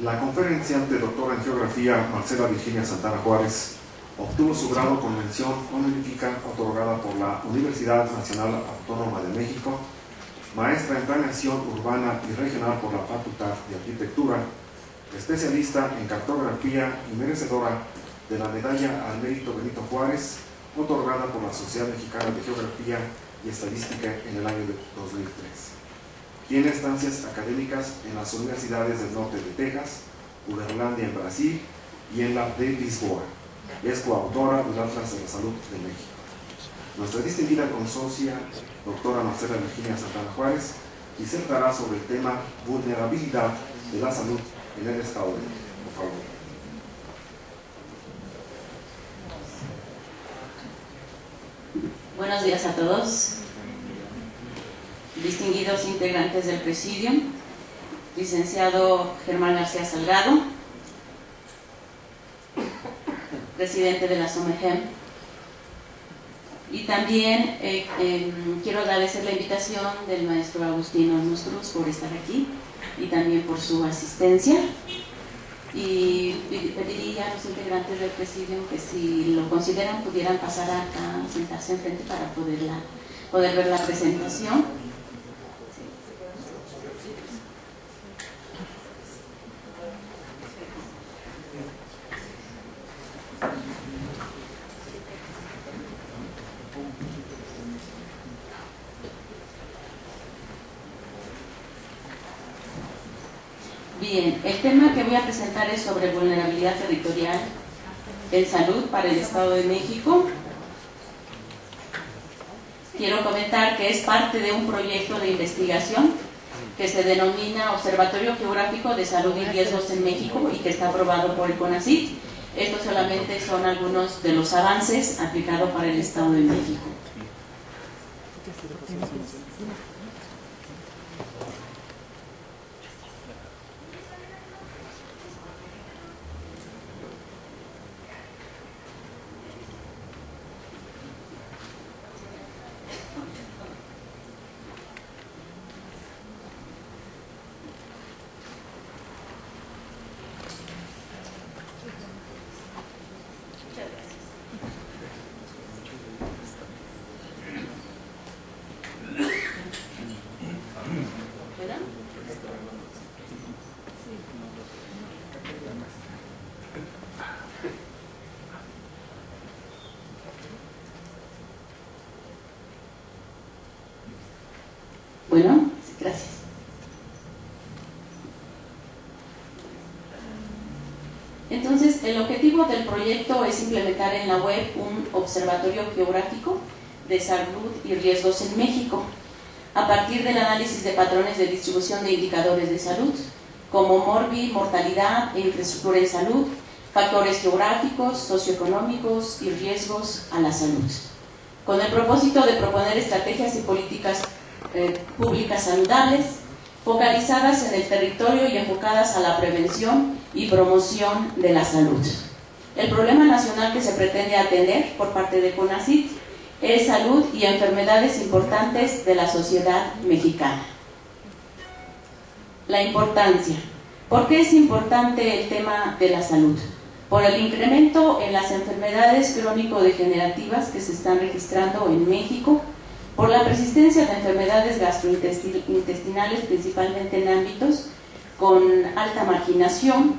La conferenciante doctora en Geografía Marcela Virginia Santana Juárez obtuvo su grado con mención honorífica otorgada por la Universidad Nacional Autónoma de México, maestra en planeación urbana y regional por la Facultad de Arquitectura, especialista en cartografía y merecedora de la Medalla al Mérito Benito Juárez, otorgada por la Sociedad Mexicana de Geografía y Estadística en el año de 2003. Tiene estancias académicas en las universidades del norte de Texas, Uberlândia en Brasil y en la de Lisboa. Es coautora del Atlas de la Salud de México. Nuestra distinguida consocia, doctora Marcela Virginia Santana Juárez, disertará sobre el tema vulnerabilidad de la salud en el Estado de México. Por favor. Buenos días a todos, distinguidos integrantes del Presidium, licenciado Germán García Salgado, presidente de la SOMEGEM, y también quiero agradecer la invitación del maestro Agustín Olmos Cruz por estar aquí y también por su asistencia. Y pediría a los integrantes del Presidium que, si lo consideran, pudieran pasar acá, sentarse enfrente para poder ver la presentación. Bien, el tema que voy a presentar es sobre vulnerabilidad territorial en salud para el Estado de México. Quiero comentar que es parte de un proyecto de investigación que se denomina Observatorio Geográfico de Salud y Riesgos en México y que está aprobado por el CONACYT. Estos solamente son algunos de los avances aplicados para el Estado de México. Bueno, gracias. Entonces, el objetivo del proyecto es implementar en la web un observatorio geográfico de salud y riesgos en México, a partir del análisis de patrones de distribución de indicadores de salud, como mortalidad e infraestructura en salud, factores geográficos, socioeconómicos y riesgos a la salud, con el propósito de proponer estrategias y políticas públicas saludables, focalizadas en el territorio y enfocadas a la prevención y promoción de la salud. El problema nacional que se pretende atender por parte de CONACYT es salud y enfermedades importantes de la sociedad mexicana. La importancia. ¿Por qué es importante el tema de la salud? Por el incremento en las enfermedades crónico-degenerativas que se están registrando en México, por la persistencia de enfermedades gastrointestinales, principalmente en ámbitos con alta marginación,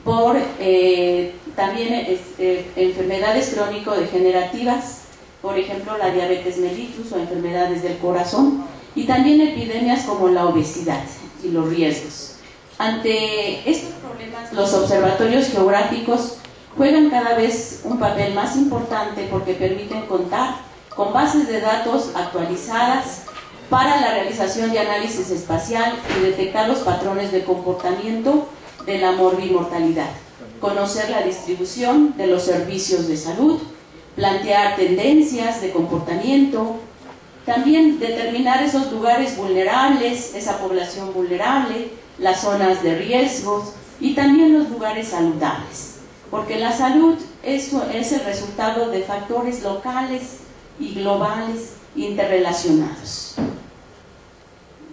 por también enfermedades crónico-degenerativas, por ejemplo la diabetes mellitus o enfermedades del corazón, y también epidemias como la obesidad y los riesgos. Ante estos problemas, los observatorios geográficos juegan cada vez un papel más importante porque permiten contar con bases de datos actualizadas para la realización de análisis espacial y detectar los patrones de comportamiento de la morbimortalidad, conocer la distribución de los servicios de salud, plantear tendencias de comportamiento, también determinar esos lugares vulnerables, esa población vulnerable, las zonas de riesgos y también los lugares saludables, porque la salud es el resultado de factores locales y globales interrelacionados.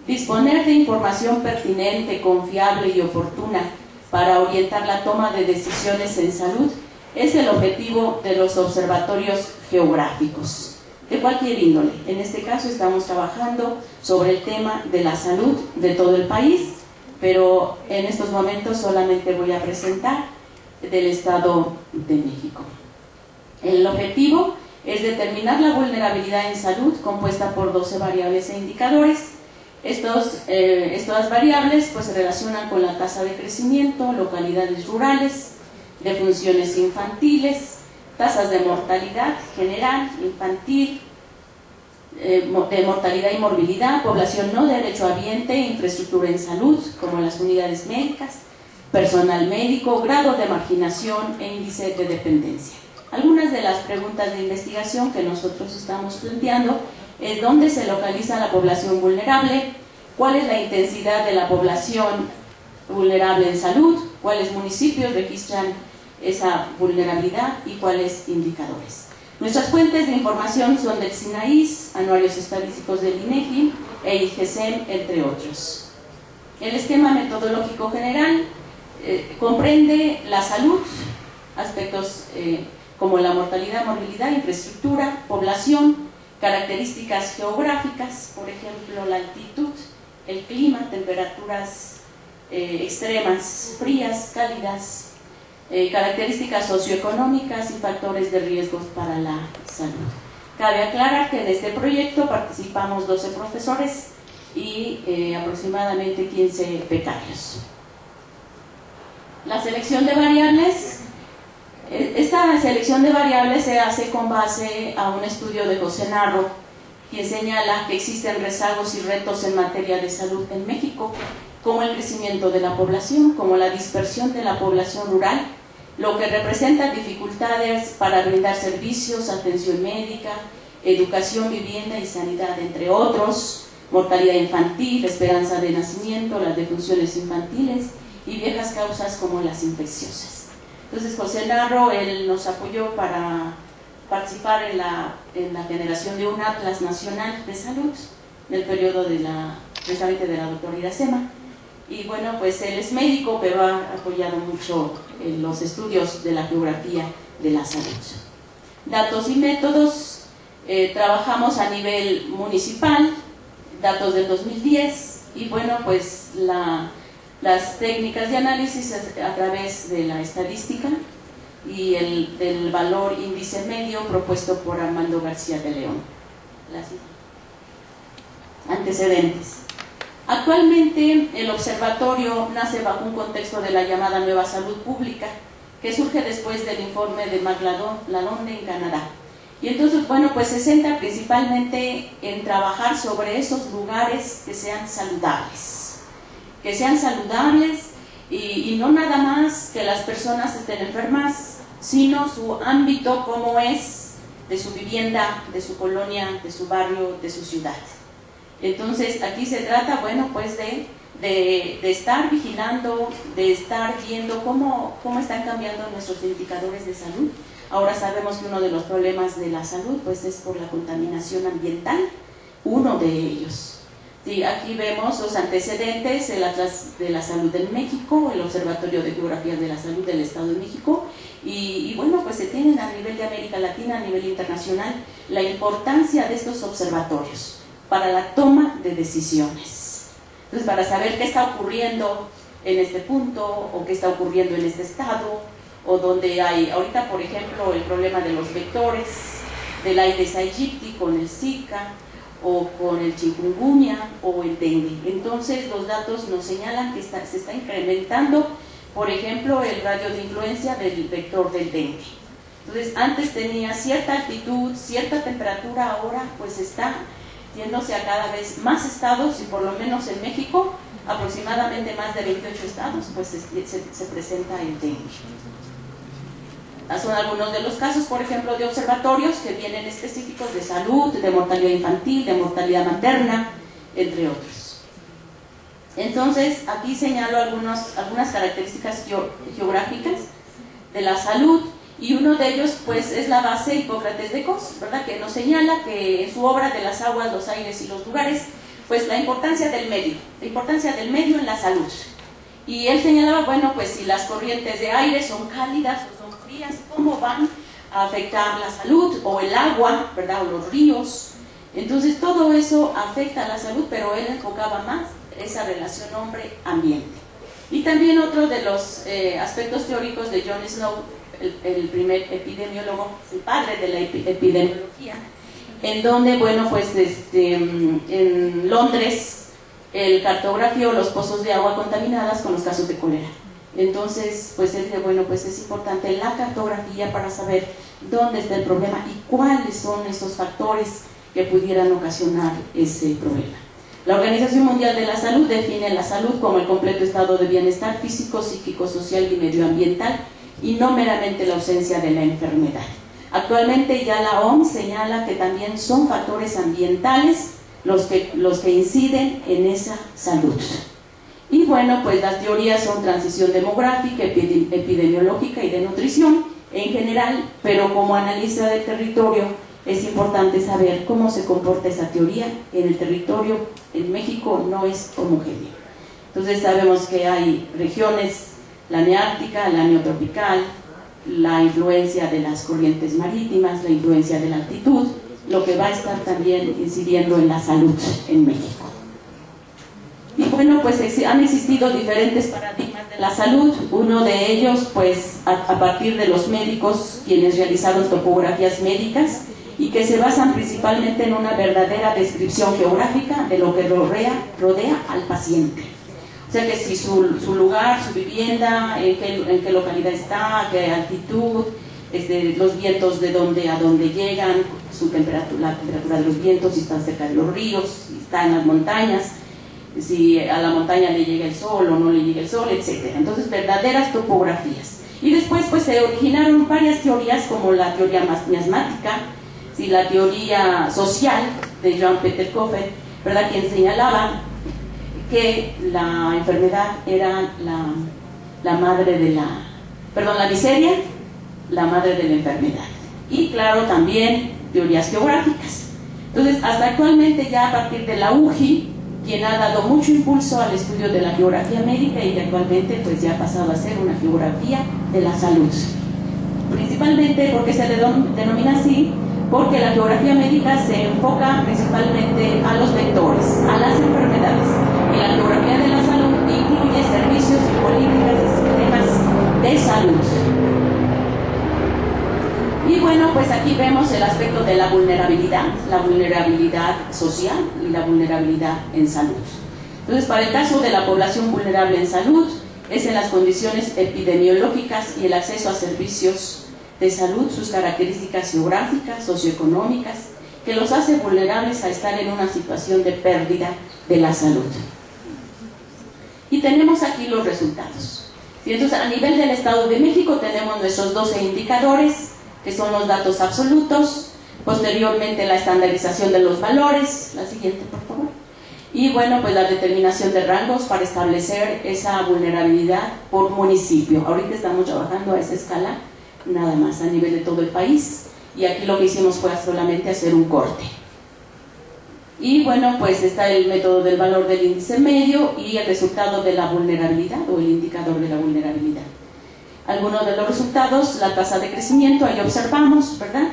Disponer de información pertinente, confiable y oportuna para orientar la toma de decisiones en salud es el objetivo de los observatorios geográficos, de cualquier índole. En este caso estamos trabajando sobre el tema de la salud de todo el país, pero en estos momentos solamente voy a presentar del Estado de México. El objetivo es determinar la vulnerabilidad en salud compuesta por 12 variables e indicadores. Estas variables pues, se relacionan con la tasa de crecimiento, localidades rurales, defunciones infantiles, tasas de mortalidad general, infantil, de mortalidad y morbilidad, población no derechohabiente, infraestructura en salud, como las unidades médicas, personal médico, grado de marginación e índice de dependencia. Algunas de las preguntas de investigación que nosotros estamos planteando es dónde se localiza la población vulnerable, cuál es la intensidad de la población vulnerable en salud, cuáles municipios registran esa vulnerabilidad y cuáles indicadores. Nuestras fuentes de información son del SINAIS, Anuarios Estadísticos del INEGI e IGESEM, entre otros. El esquema metodológico general comprende la salud, aspectos como la mortalidad, morbilidad, infraestructura, población, características geográficas, por ejemplo la altitud, el clima, temperaturas extremas, frías, cálidas, características socioeconómicas y factores de riesgos para la salud. Cabe aclarar que en este proyecto participamos 12 profesores y aproximadamente 15 becarios. La selección de variables. Esta selección de variables se hace con base a un estudio de José Narro, quien señala que existen rezagos y retos en materia de salud en México, como el crecimiento de la población, como la dispersión de la población rural, lo que representa dificultades para brindar servicios, atención médica, educación, vivienda y sanidad, entre otros, mortalidad infantil, esperanza de nacimiento, las defunciones infantiles y viejas causas como las infecciosas. Entonces José Narro, él nos apoyó para participar en la generación de un atlas nacional de salud del periodo precisamente de la doctora Iracema. Y bueno, pues él es médico, pero ha apoyado mucho en los estudios de la geografía de la salud. Datos y métodos, trabajamos a nivel municipal, datos del 2010, y bueno, pues las técnicas de análisis a través de la estadística y del valor índice medio propuesto por Armando García de León. Antecedentes. Actualmente el observatorio nace bajo un contexto de la llamada Nueva Salud Pública, que surge después del informe de Marc Lalonde en Canadá. Y entonces, bueno, pues se centra principalmente en trabajar sobre esos lugares que sean saludables. Que sean saludables y no nada más que las personas estén enfermas, sino su ámbito como es de su vivienda, de su colonia, de su barrio, de su ciudad. Entonces aquí se trata, bueno, pues de estar vigilando, de estar viendo cómo están cambiando nuestros indicadores de salud. Ahora sabemos que uno de los problemas de la salud pues es por la contaminación ambiental, uno de ellos. Sí, aquí vemos los antecedentes, el Atlas de la Salud en México, el Observatorio de Geografía de la Salud del Estado de México, y bueno, pues se tienen a nivel de América Latina, a nivel internacional, la importancia de estos observatorios para la toma de decisiones. Entonces, para saber qué está ocurriendo en este punto, o qué está ocurriendo en este estado, o donde hay, ahorita por ejemplo, el problema de los vectores, del Aedes aegypti con el Zika, o con el chikungunya o el dengue. Entonces los datos nos señalan que se está incrementando, por ejemplo, el radio de influencia del vector del dengue. Entonces antes tenía cierta altitud, cierta temperatura, ahora pues está yéndose a cada vez más estados, y por lo menos en México, aproximadamente más de 28 estados, pues se presenta el dengue. Son algunos de los casos, por ejemplo, de observatorios que vienen específicos de salud, de mortalidad infantil, de mortalidad materna, entre otros. Entonces, aquí señalo algunas características geográficas de la salud, y uno de ellos pues es la base Hipócrates de Cos, ¿verdad?, que nos señala que en su obra de las aguas, los aires y los lugares, pues la importancia del medio en la salud. Y él señalaba, bueno, pues si las corrientes de aire son cálidas o son frías, ¿cómo van a afectar la salud? O el agua, ¿verdad? O los ríos. Entonces todo eso afecta a la salud, pero él enfocaba más esa relación hombre-ambiente. Y también otro de los aspectos teóricos de John Snow, el primer epidemiólogo, el padre de la epidemiología, en donde, bueno, pues en Londres, él cartografió los pozos de agua contaminadas con los casos de cólera. Entonces, pues él dice, bueno, pues es importante la cartografía para saber dónde está el problema y cuáles son esos factores que pudieran ocasionar ese problema. La Organización Mundial de la Salud define la salud como el completo estado de bienestar físico, psíquico, social y medioambiental, y no meramente la ausencia de la enfermedad. Actualmente ya la OMS señala que también son factores ambientales los que inciden en esa salud. Y bueno, pues las teorías son transición demográfica, epidemiológica y de nutrición en general, pero como analista del territorio es importante saber cómo se comporta esa teoría en el territorio. En México no es homogéneo. Entonces sabemos que hay regiones, la neártica, la neotropical, la influencia de las corrientes marítimas, la influencia de la altitud, lo que va a estar también incidiendo en la salud en México. Y bueno, pues han existido diferentes paradigmas de la salud. Uno de ellos, pues a partir de los médicos, quienes realizaron topografías médicas, y que se basan principalmente en una verdadera descripción geográfica de lo que rodea al paciente. O sea que si su lugar, su vivienda, en qué localidad está, a qué altitud, los vientos de dónde a dónde llegan, su temperatura, la temperatura de los vientos, si están cerca de los ríos, si está en las montañas, si a la montaña le llega el sol o no le llega el sol, etc. Entonces, verdaderas topografías. Y después pues se originaron varias teorías, como la teoría miasmática, sí, la teoría social de John Peter Coffey, ¿verdad?, quien señalaba que la enfermedad era la madre de la miseria, la madre de la enfermedad. Y claro, también teorías geográficas. Entonces, hasta actualmente ya a partir de la UJI, quien ha dado mucho impulso al estudio de la geografía médica, y que actualmente pues ya ha pasado a ser una geografía de la salud. Principalmente porque se le denomina así, porque la geografía médica se enfoca principalmente a los vectores, a las enfermedades, y la geografía de la salud incluye servicios y políticas y sistemas de salud. Y bueno, pues aquí vemos el aspecto de la vulnerabilidad social y la vulnerabilidad en salud. Entonces, para el caso de la población vulnerable en salud, es en las condiciones epidemiológicas y el acceso a servicios de salud, sus características geográficas, socioeconómicas, que los hace vulnerables a estar en una situación de pérdida de la salud. Y tenemos aquí los resultados. Y entonces, a nivel del Estado de México tenemos nuestros 12 indicadores, que son los datos absolutos, posteriormente la estandarización de los valores, la siguiente por favor, y bueno, pues la determinación de rangos para establecer esa vulnerabilidad por municipio. Ahorita estamos trabajando a esa escala, nada más a nivel de todo el país, y aquí lo que hicimos fue solamente hacer un corte. Y bueno, pues está el método del valor del índice medio y el resultado de la vulnerabilidad o el indicador de la vulnerabilidad. Algunos de los resultados, la tasa de crecimiento, ahí observamos, ¿verdad?,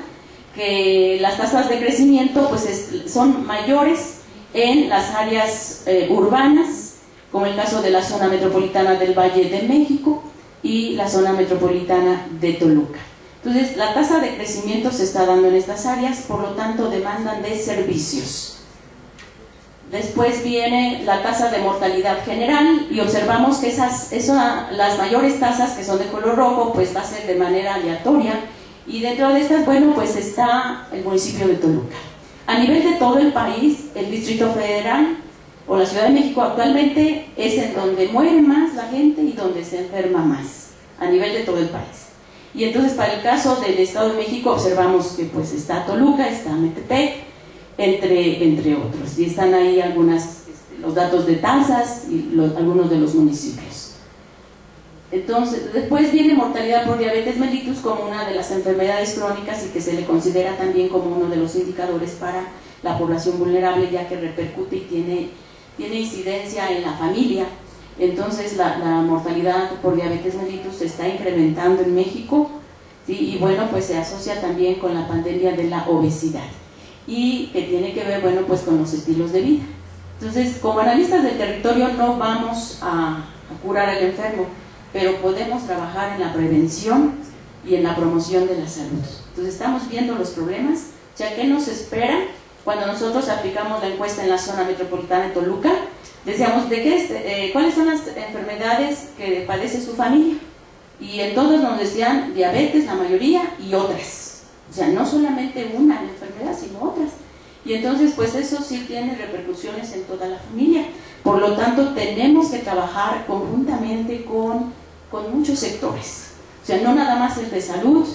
que las tasas de crecimiento pues son mayores en las áreas urbanas, como el caso de la zona metropolitana del Valle de México y la zona metropolitana de Toluca. Entonces, la tasa de crecimiento se está dando en estas áreas, por lo tanto demandan de servicios. Después viene la tasa de mortalidad general y observamos que las mayores tasas, que son de color rojo, pues va a ser de manera aleatoria, y dentro de estas, bueno, pues está el municipio de Toluca. A nivel de todo el país, el Distrito Federal o la Ciudad de México actualmente es en donde muere más la gente y donde se enferma más, a nivel de todo el país. Y entonces, para el caso del Estado de México, observamos que pues está Toluca, está Metepec, entre otros, y están ahí los datos de tasas y algunos de los municipios. Entonces, después viene mortalidad por diabetes mellitus como una de las enfermedades crónicas y que se le considera también como uno de los indicadores para la población vulnerable, ya que repercute y tiene incidencia en la familia, Entonces la mortalidad por diabetes mellitus se está incrementando en México, ¿sí? Y bueno, pues se asocia también con la pandemia de la obesidad y que tiene que ver, bueno, pues con los estilos de vida. Entonces, como analistas del territorio no vamos a curar al enfermo, pero podemos trabajar en la prevención y en la promoción de la salud. Entonces estamos viendo los problemas, ya que nos espera. Cuando nosotros aplicamos la encuesta en la zona metropolitana de Toluca, decíamos cuáles son las enfermedades que padece su familia, y en todos nos decían diabetes, la mayoría, y otras. O sea, no solamente una enfermedad, sino otras. Y entonces, pues eso sí tiene repercusiones en toda la familia. Por lo tanto, tenemos que trabajar conjuntamente con muchos sectores. O sea, no nada más el de salud.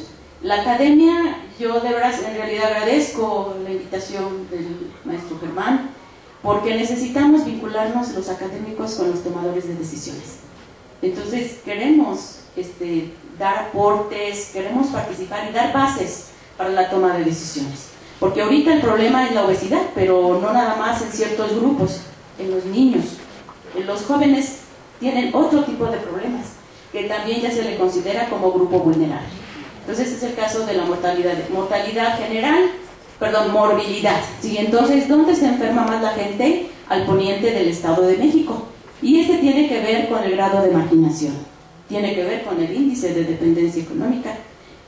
La academia, yo de verdad, en realidad agradezco la invitación del maestro Germán, porque necesitamos vincularnos los académicos con los tomadores de decisiones. Entonces, queremos dar aportes, queremos participar y dar bases para la toma de decisiones. Porque ahorita el problema es la obesidad, pero no nada más en ciertos grupos, en los niños. En los jóvenes tienen otro tipo de problemas, que también ya se le considera como grupo vulnerable. Entonces es el caso de la mortalidad general, morbilidad. ¿Sí? Entonces, ¿dónde se enferma más la gente? Al poniente del Estado de México. Y tiene que ver con el grado de marginación, tiene que ver con el índice de dependencia económica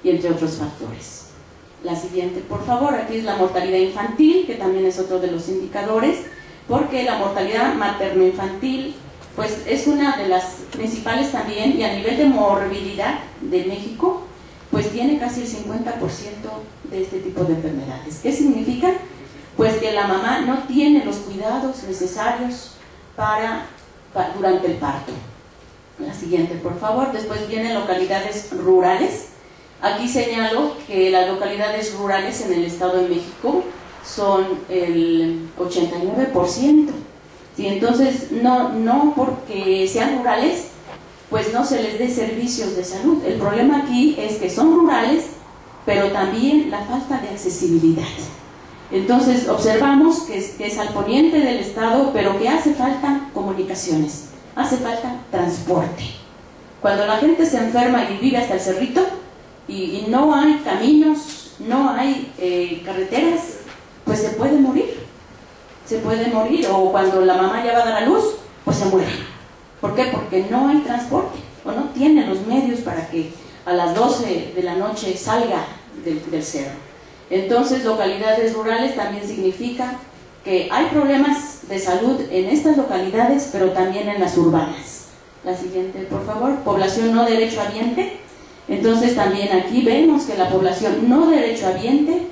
y entre otros factores. La siguiente, por favor. Aquí es la mortalidad infantil, que también es otro de los indicadores, porque la mortalidad materno-infantil pues es una de las principales también, y a nivel de morbilidad de México, pues tiene casi el 50% de este tipo de enfermedades. ¿Qué significa? Pues que la mamá no tiene los cuidados necesarios durante el parto. La siguiente, por favor. Después vienen localidades rurales. Aquí señalo que las localidades rurales en el Estado de México son el 89%. ¿Sí? Entonces, no porque sean rurales, pues no se les dé servicios de salud. El problema aquí es que son rurales, pero también la falta de accesibilidad. Entonces, observamos que es al poniente del Estado, pero que hace falta comunicaciones, hace falta transporte. Cuando la gente se enferma y vive hasta el cerrito, y no hay caminos, no hay carreteras, pues se puede morir, o cuando la mamá ya va a dar a luz, pues se muere. ¿Por qué? Porque no hay transporte, o no tiene los medios para que a las 12 de la noche salga del cerro. Entonces, localidades rurales también significa que hay problemas de salud en estas localidades, pero también en las urbanas. La siguiente, por favor. Población no derechohabiente. Entonces también aquí vemos que la población no derechohabiente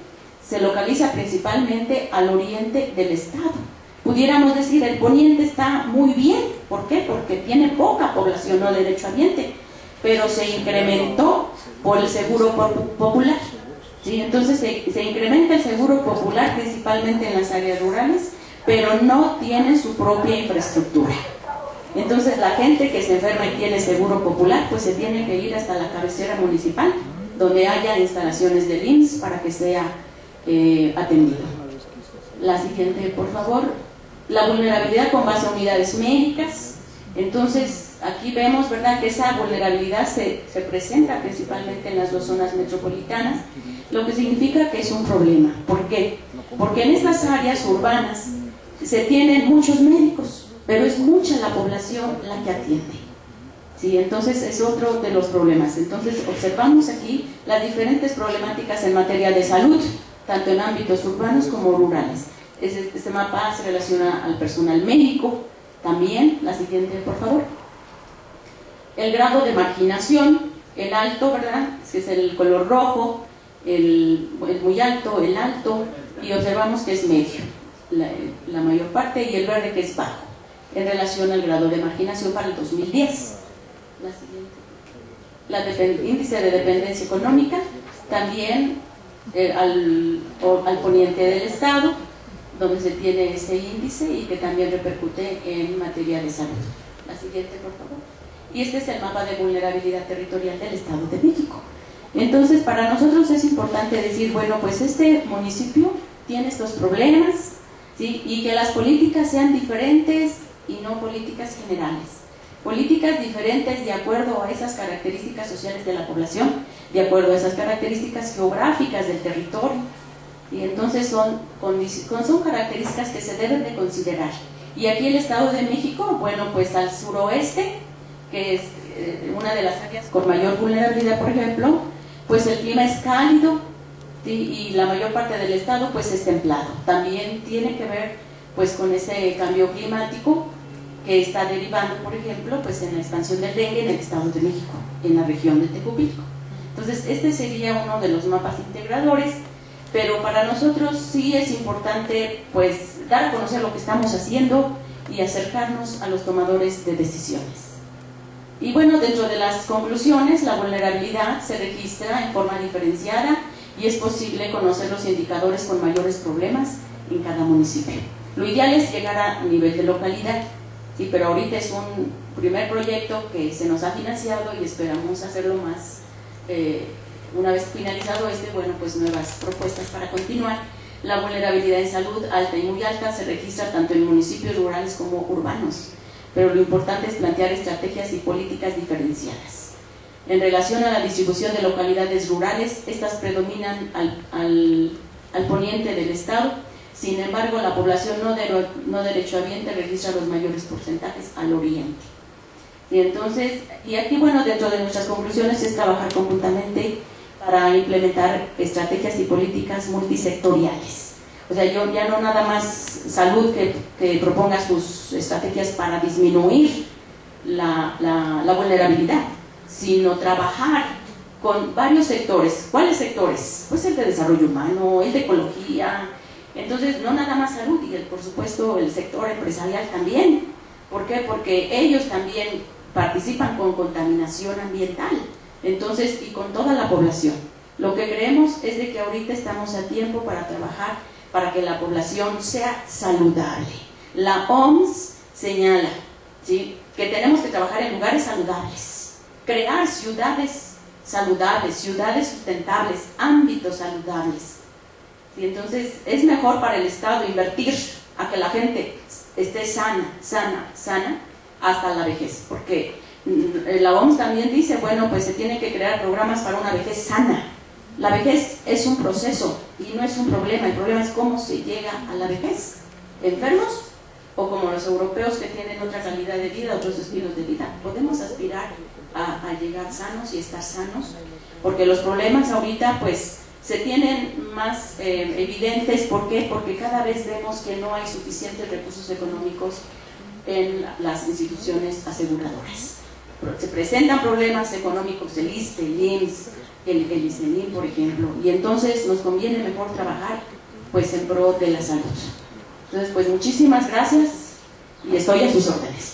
se localiza principalmente al oriente del estado. Pudiéramos decir, el poniente está muy bien. ¿Por qué? Porque tiene poca población no derechohabiente, pero se incrementó por el seguro popular. ¿Sí? Entonces se incrementa el seguro popular principalmente en las áreas rurales, pero no tiene su propia infraestructura. Entonces la gente que se enferma y tiene seguro popular, pues se tiene que ir hasta la cabecera municipal, donde haya instalaciones del IMSS para que sea atendido. La siguiente, por favor. La vulnerabilidad con base a unidades médicas. Entonces aquí vemos, ¿verdad?, que esa vulnerabilidad se presenta principalmente en las dos zonas metropolitanas, lo que significa que es un problema. ¿Por qué? Porque en estas áreas urbanas se tienen muchos médicos, pero es mucha la población la que atiende. ¿Sí? Entonces es otro de los problemas. Entonces observamos aquí las diferentes problemáticas en materia de salud, tanto en ámbitos urbanos como rurales. Este mapa se relaciona al personal médico también. La siguiente, por favor. El grado de marginación, el alto, ¿verdad?, que es el color rojo, el muy alto, el alto, y observamos que es medio, la mayor parte, y el verde que es bajo, en relación al grado de marginación para el 2010. La siguiente. Índice de dependencia económica, también al poniente del estado, donde se tiene ese índice y que también repercute en materia de salud. La siguiente, por favor. Y este es el mapa de vulnerabilidad territorial del Estado de México. Entonces, para nosotros es importante decir, bueno, pues este municipio tiene estos problemas, ¿sí?, y que las políticas sean diferentes y no políticas generales. políticas diferentes de acuerdo a esas características sociales de la población, de acuerdo a esas características geográficas del territorio, y entonces son características que se deben de considerar. Y aquí el Estado de México, bueno, pues al suroeste, que es una de las áreas con mayor vulnerabilidad, por ejemplo, pues el clima es cálido, ¿sí? Y la mayor parte del estado pues es templado. También tiene que ver pues con ese cambio climático que está derivando, por ejemplo, pues en la expansión del dengue en el Estado de México, en la región de Tecupilco. Entonces este sería uno de los mapas integradores, pero para nosotros sí es importante pues dar a conocer lo que estamos haciendo y acercarnos a los tomadores de decisiones. Y bueno, dentro de las conclusiones, la vulnerabilidad se registra en forma diferenciada y es posible conocer los indicadores con mayores problemas en cada municipio. Lo ideal es llegar a nivel de localidad, sí, pero ahorita es un primer proyecto que se nos ha financiado y esperamos hacerlo más, una vez finalizado bueno, pues nuevas propuestas para continuar. La vulnerabilidad en salud alta y muy alta se registra tanto en municipios rurales como urbanos, pero lo importante es plantear estrategias y políticas diferenciadas. En relación a la distribución de localidades rurales, estas predominan al poniente del estado. Sin embargo, la población no derechohabiente registra los mayores porcentajes al oriente. Y entonces, y aquí, bueno, dentro de nuestras conclusiones es trabajar conjuntamente para implementar estrategias y políticas multisectoriales. O sea, yo ya no nada más salud que proponga sus estrategias para disminuir la vulnerabilidad, sino trabajar con varios sectores. ¿Cuáles sectores? Pues el de desarrollo humano, el de ecología. Entonces, no nada más salud, y por supuesto el sector empresarial también. ¿Por qué? Porque ellos también participan con contaminación ambiental, entonces, y con toda la población. Lo que creemos es de que ahorita estamos a tiempo para trabajar para que la población sea saludable. La OMS señala, ¿sí?, que tenemos que trabajar en lugares saludables, crear ciudades saludables, ciudades sustentables, ámbitos saludables. Y entonces es mejor para el Estado invertir a que la gente esté sana hasta la vejez, porque la OMS también dice, bueno, pues se tienen que crear programas para una vejez sana. La vejez es un proceso y no es un problema, el problema es cómo se llega a la vejez, enfermos o como los europeos que tienen otra calidad de vida, otros estilos de vida. Podemos aspirar a llegar sanos y estar sanos, porque los problemas ahorita pues se tienen más evidentes. ¿Por qué? Porque cada vez vemos que no hay suficientes recursos económicos en las instituciones aseguradoras. Se presentan problemas económicos, el ISSSTE, el IMSS, el ISSSTE, por ejemplo, y entonces nos conviene mejor trabajar pues en pro de la salud. Entonces, pues muchísimas gracias y estoy a sus órdenes.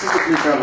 Se explica